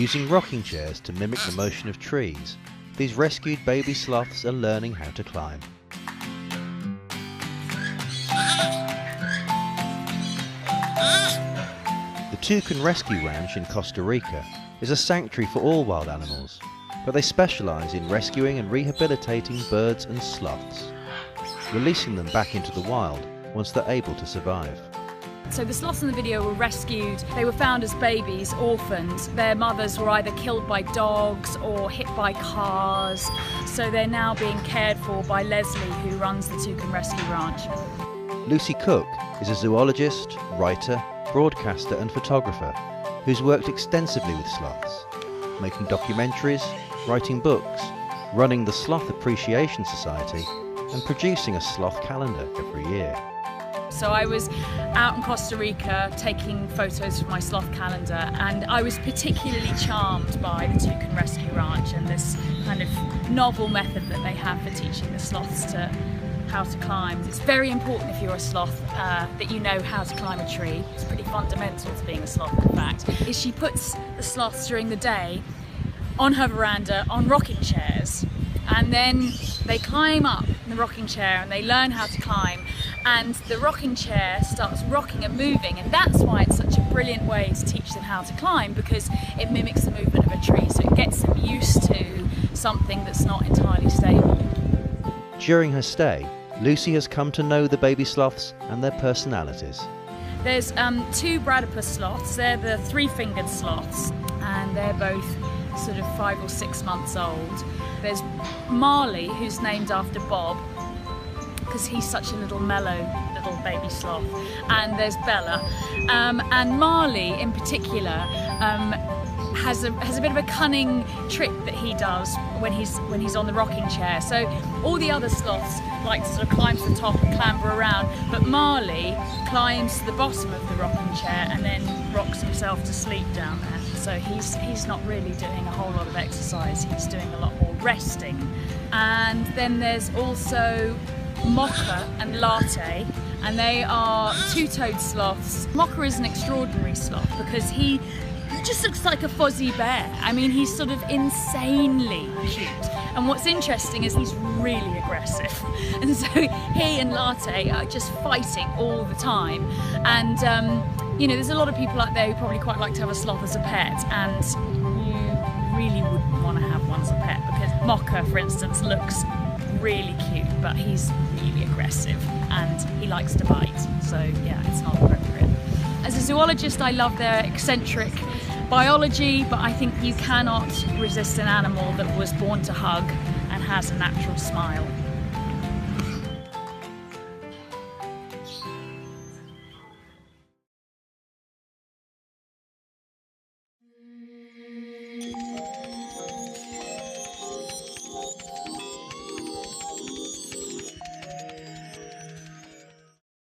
Using rocking chairs to mimic the motion of trees, these rescued baby sloths are learning how to climb. The Toucan Rescue Ranch in Costa Rica is a sanctuary for all wild animals, but they specialise in rescuing and rehabilitating birds and sloths, releasing them back into the wild once they're able to survive. So the sloths in the video were rescued. They were found as babies, orphans. Their mothers were either killed by dogs or hit by cars. So they're now being cared for by Leslie, who runs the Toucan Rescue Ranch. Lucy Cook is a zoologist, writer, broadcaster and photographer who's worked extensively with sloths, making documentaries, writing books, running the Sloth Appreciation Society and producing a sloth calendar every year. So I was out in Costa Rica taking photos for my sloth calendar, and I was particularly charmed by the Toucan Rescue Ranch and this kind of novel method that they have for teaching the sloths how to climb. It's very important if you're a sloth that you know how to climb a tree. It's pretty fundamental to being a sloth, in fact. She puts the sloths during the day on her veranda on rocking chairs, and then they climb up in the rocking chair and they learn how to climb, and the rocking chair starts rocking and moving, and that's why it's such a brilliant way to teach them how to climb, because it mimics the movement of a tree, so it gets them used to something that's not entirely stable. During her stay, Lucy has come to know the baby sloths and their personalities. There's two Bradipus sloths. They're the three-fingered sloths, and they're both sort of 5 or 6 months old. There's Marley, who's named after Bob, because he's such a little mellow little baby sloth. And there's Bella. And Marley, in particular, has a bit of a cunning trick that he does when he's on the rocking chair. So all the other sloths like to sort of climb to the top and clamber around, but Marley climbs to the bottom of the rocking chair and then rocks himself to sleep down there. So he's not really doing a whole lot of exercise, he's doing a lot more resting. And then there's also Mocha and Latte, and they are two-toed sloths. Mocha is an extraordinary sloth because he just looks like a fuzzy bear. I mean, he's sort of insanely cute. And what's interesting is he's really aggressive. And so he and Latte are just fighting all the time. And you know, there's a lot of people out there who probably quite like to have a sloth as a pet, and you really wouldn't want to have one as a pet, because Mocha, for instance, looks really cute, but he's really aggressive and he likes to bite. So yeah, it's not appropriate. As a zoologist, I love their eccentric biology, but I think you cannot resist an animal that was born to hug and has a natural smile.